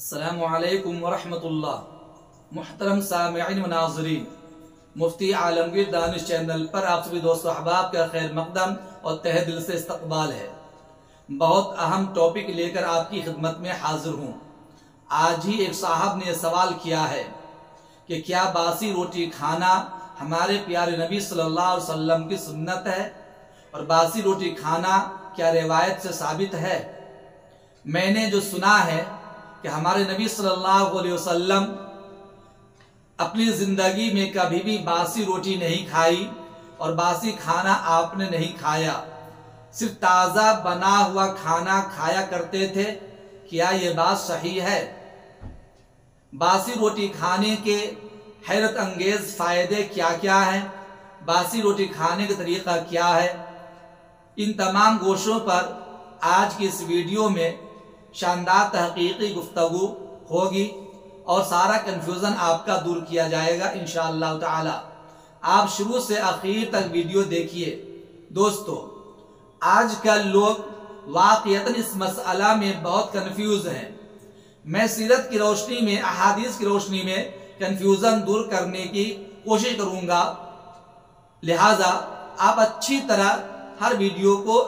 अस्सलामुअलैकुम वरहमतुल्लाह। मुहतरम सामिईन व नाज़रीन, मुफ्ती आलमगीर दानिश चैनल पर आप सभी दोस्तों अहबाब का खैर मकदम और तहे दिल से इस्तकबाल है। बहुत अहम टॉपिक लेकर आपकी खिदमत में हाजिर हूँ। आज ही एक साहब ने सवाल किया है कि क्या बासी रोटी खाना हमारे प्यारे नबी सल्लल्लाहु अलैहि वसल्लम की सुन्नत है और बासी रोटी खाना क्या रिवायत से साबित है। मैंने जो सुना है कि हमारे नबी सल्लल्लाहु अलैहि वसल्लम अपनी जिंदगी में कभी भी बासी रोटी नहीं खाई और बासी खाना आपने नहीं खाया, सिर्फ ताज़ा बना हुआ खाना खाया करते थे। क्या ये बात सही है? बासी रोटी खाने के हैरत अंगेज फायदे क्या क्या हैं? बासी रोटी खाने का तरीका क्या है? इन तमाम गोशों पर आज की इस वीडियो में शानदार तहकीकी गुफ्तगू होगी और सारा कंफ्यूजन आपका दूर किया जाएगा इंशाअल्लाह ताला। आप शुरू से आखिर तक वीडियो देखिए। दोस्तों, आजकल लोग वाक़ियतन इस मसला में बहुत कंफ्यूज हैं। मैं सीरत की रोशनी में, अहादीस की रोशनी में कंफ्यूजन दूर करने की कोशिश करूंगा। लिहाजा आप अच्छी तरह हर वीडियो को,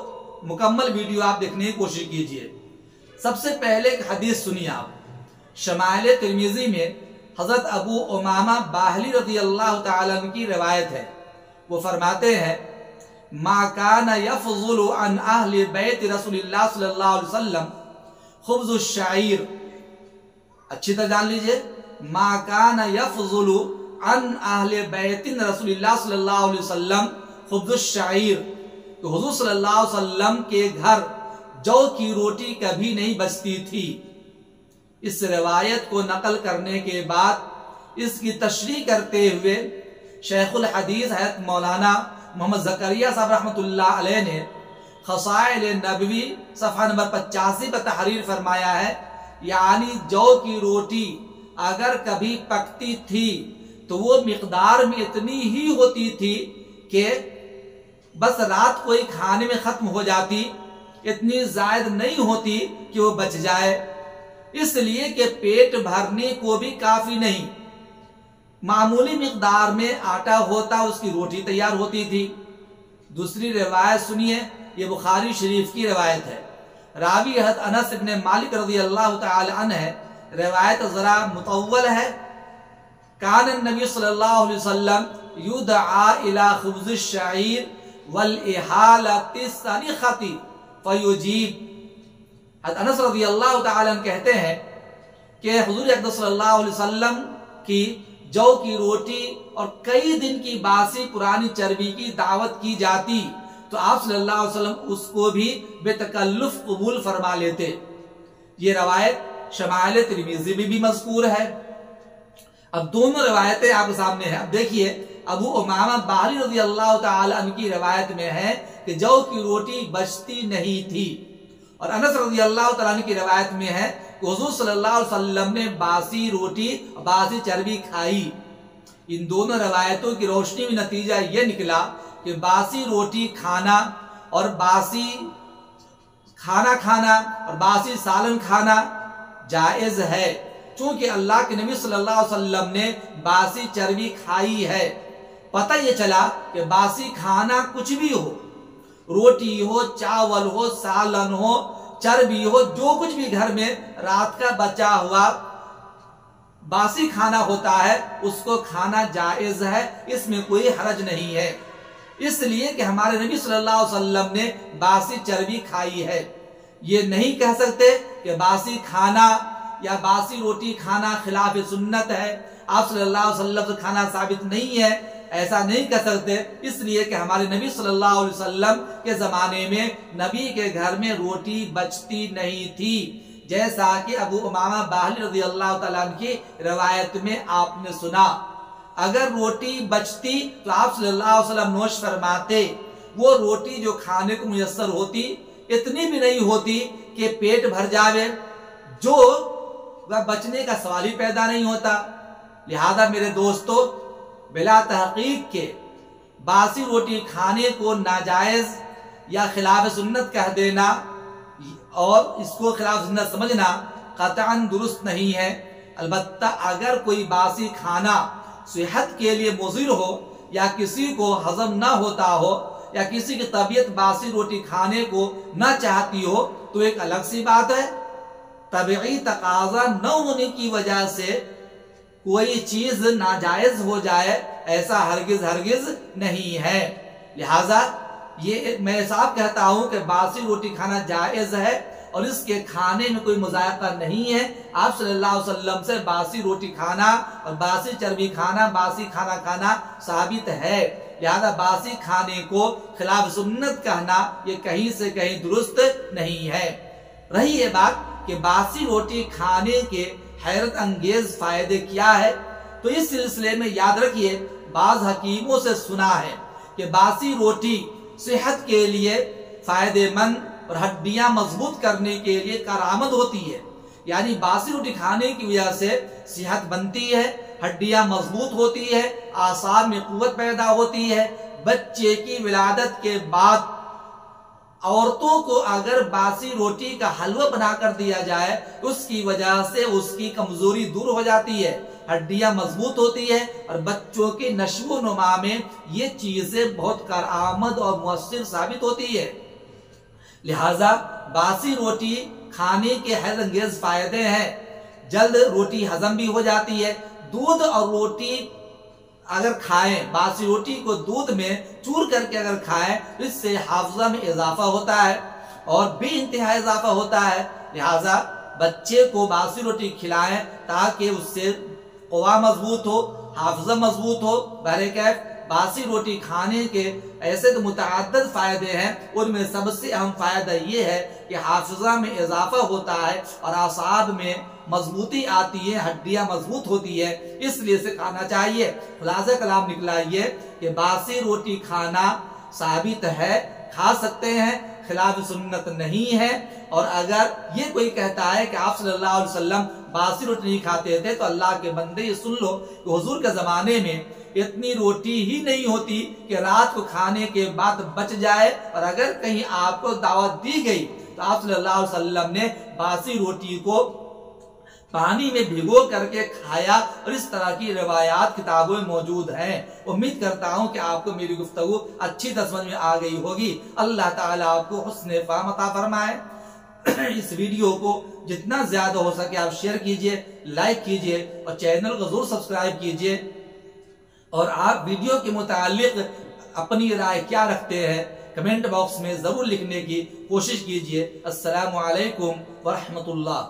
मुकम्मल वीडियो आप देखने की कोशिश कीजिए। सबसे पहले एक हदीस सुनिए आप। शमाइल तिरमिज़ी में हजरत अबू उमामा बाहली रज़ियल्लाहु ताला अन्हु की रिवायत है। वो फरमाते हैं, मा काना यफ़ज़ुलु अन अहले बैत रसूलिल्लाह सल्लल्लाहु अलैहि वसल्लम खुब्ज़ुश शाइर। अच्छी तरह जान लीजिए, मा काना यफ़ज़ुलु अन अहले बैत रसूलिल्लाह सल्लल्लाहु अलैहि वसल्लम खुब्ज़ुश शाइर। तो हुज़ूर सल्लल्लाहु अलैहि वसल्लम के घर जौ की रोटी कभी नहीं बचती थी। इस रिवायत को नकल करने के बाद इसकी तशरीह करते हुए शेखुल हदीस हज़रत मौलाना मोहम्मद ज़करिया साहब रहमतुल्लाह अलैह ने ख़साइल नबवी सफ़हा नंबर 85 पर तहरीर फरमाया है, यानी जौ की रोटी अगर कभी पकती थी तो वो मिकदार में इतनी ही होती थी कि बस रात को ही खाने में खत्म हो जाती, इतनी जायद नहीं होती कि वो बच जाए, इसलिए कि पेट भरने को भी काफी नहीं, मामूली मिकदार में आटा होता, उसकी रोटी तैयार होती थी। दूसरी रिवायत सुनिए, ये बुखारी शरीफ की रिवायत है। रावी हज़रत अनस इब्न मालिक रज़ियल्लाहु ताला अन्हु है। रिवायत जरा मुतव्वल है। कान नबी सल्लल्लाहु अलैहि वसल्लम युदआ इला खुब्ज़िश शाइर वल इहालति सरिखती फयुजीब। अनस रज़ियल्लाहु ताला अन्हु कहते हैं कि हुज़ूर अक़दस सल्लल्लाहु अलैहि वसल्लम की जौ की रोटी और कई दिन की बासी पुरानी चर्बी की दावत की जाती तो आप सल्लल्लाहु अलैहि वसल्लम उसको भी बेतकल्लुफ़ कबूल फरमा लेते। ये रवायत शमाइल तिरमिज़ी में भी मज़कूर है। अब दोनों रवायतें आपके सामने हैं। अब देखिए, अबू उमामा बाहली रज़ियल्लाहु ताला अन्हु की रवायत में है कि जौ की रोटी बचती नहीं थी, और अनस रज़ियल्लाहु ताला अन्हु की रवायत में है कि हुज़ूर सल्लल्लाहु अलैहि वसल्लम ने बासी रोटी और बासी चर्बी खाई। इन दोनों रवायतों की रोशनी में नतीजा ये निकला कि बासी रोटी खाना और बासी खाना खाना और बासी सालन खाना जायज है, क्योंकि अल्लाह के नबी सल्लल्लाहु अलैहि वसल्लम ने बासी चर्बी खाई है। पता ये चला कि बासी खाना कुछ भी हो, रोटी हो, चावल हो, सालन हो, चर्बी हो, जो कुछ भी घर में रात का बचा हुआ बासी खाना होता है उसको खाना जायज है, इसमें कोई हरज नहीं है। इसलिए कि हमारे नबी सल्लल्लाहु अलैहि वसल्लम ने बासी चर्बी खाई है। ये नहीं कह सकते कि बासी खाना या बासी रोटी खाना खिलाफ सुन्नत है, आप सल्लल्लाहु अलैहि वसल्लम से खाना साबित नहीं है, ऐसा नहीं कह सकते। इसलिए कि हमारे नबी सल्लल्लाहु अलैहि वसल्लम के जमाने में नबी के घर में रोटी बचती नहीं थी, जैसा कि अबू उमामा बाहली रज़ियल्लाहु ताला अन्हु की रिवायत में आपने सुना। अगर रोटी बचती तो आप सल्लल्लाहु अलैहि वसल्लम नोश फरमाते। वो रोटी जो खाने को मुयस्सर होती इतनी भी नहीं होती कि पेट भर जावे, जो वह बचने का सवाल ही पैदा नहीं होता। लिहाजा मेरे दोस्तों, बिला तहकीक के बासी रोटी खाने को नाजायज या खिलाफ सुन्नत कह देना और इसको खिलाफ सुन्नत समझना قطعاً درست نہیں ہے۔ البتہ اگر کوئی باسی کھانا صحت کے لیے مضر ہو یا کسی کو ہضم نہ ہوتا ہو یا کسی کی طبیعت باسی روٹی کھانے کو نہ چاہتی ہو تو ایک الگ سی بات ہے۔ طبعی تقاضا نہ ہونے کی وجہ سے کوئی چیز ناجائز ہو جائے ایسا ہرگز نہیں ہے۔ لہٰذا یہ میں صاف کہتا ہوں کہ باسی روٹی کھانا جائز ہے اور اس کے کھانے میں کوئی مذائقہ نہیں ہے۔ آپ صلی اللہ علیہ وسلم سے باسی روٹی کھانا اور باسی چربی کھانا، باسی کھانا کھانا ثابت ہے۔ لہذا باسی کھانے کو خلاف سنت کہنا یہ کہیں سے کہیں درست نہیں ہے۔ رہی یہ بات کہ باسی روٹی کھانے کے حیرت انگیز فائدے کیا ہے، تو اس سلسلے میں یاد رکھیے بعض حکیموں سے سنا ہے کہ باسی روٹی صحت کے لیے فائدے مند اور ہڈیاں مضبوط کرنے کے لیے کارآمد ہوتی ہے۔ یعنی باسی روٹی کھانے کی وجہ سے صحت بنتی ہے، ہڈیاں مضبوط ہوتی ہے، اعصاب میں قوت پیدا ہوتی ہے۔ بچے کی ولادت کے بعد عورتوں کو اگر باسی روٹی کا حلوہ بنا کر دیا جائے اس کی وجہ سے اس کی کمزوری دور ہو جاتی ہے، ہڈیاں مضبوط ہوتی ہے اور بچوں کی نشو و نما میں یہ چیزیں بہت کارآمد اور مؤثر ثابت ہوتی ہے۔ لہٰذا باسی روٹی کھانے کے حیرت انگیز فائدے ہیں۔ جلد روٹی ہضم بھی ہو جاتی ہے۔ دودھ اور روٹی اگر کھائیں، باسی روٹی کو دودھ میں چور کر کے اگر کھائیں اس سے حافظہ میں اضافہ ہوتا ہے اور بے انتہا اضافہ ہوتا ہے۔ لہٰذا بچے کو باسی روٹی کھلائیں تاکہ اس سے قوا مضبوط ہو، حافظہ مضبوط ہو۔ بہرکیف باسی روٹی کھانے کے ایسے تو متعدد فائدے ہیں، ان میں سب سے اہم فائدہ یہ ہے کہ حافظہ میں اضافہ ہوتا ہے اور اعصاب میں مضبوطی آتی ہے، ہڈیاں مضبوط ہوتی ہے، اس لیے اسے کھانا چاہیے۔ خلاصہ کلام نکلا یہ کہ باسی روٹی کھانا ثابت ہے، کھا سکتے ہیں، خلاف سنت نہیں ہے۔ اور اگر یہ کوئی کہتا ہے کہ آپ صلی اللہ علیہ وسلم باسی روٹی نہیں کھاتے تھے تو اللہ کے بندے یہ سن لو کہ حضور کے زمانے میں اتنی روٹی ہی نہیں ہوتی کہ رات کو کھانے کے بعد بچ جائے، اور اگر کہیں آپ کو دعوت دی گئی تو آپ صلی اللہ علیہ وسلم نے باسی روٹی کو پانی میں بھگو کر کے کھایا، اور اس طرح کی روایات کتابوں میں موجود ہیں۔ امید کرتا ہوں کہ آپ کو میری گفتگو اچھی طرح سمجھ میں آ گئی ہوگی۔ اللہ تعالیٰ آپ کو حسن فہم عطا فرمائے۔ اس ویڈیو کو جتنا زیادہ ہو سکے آپ شیئر کیجئے، لائک کیجئے اور چینل کو ضرور سبسکرائب کیجئے، اور آپ ویڈیو کے متعلق اپنی رائے کیا رکھتے ہیں کمنٹ باکس میں ضرور لکھنے کی کوشش کیجئے۔ السلام علیکم ورحمۃ اللہ۔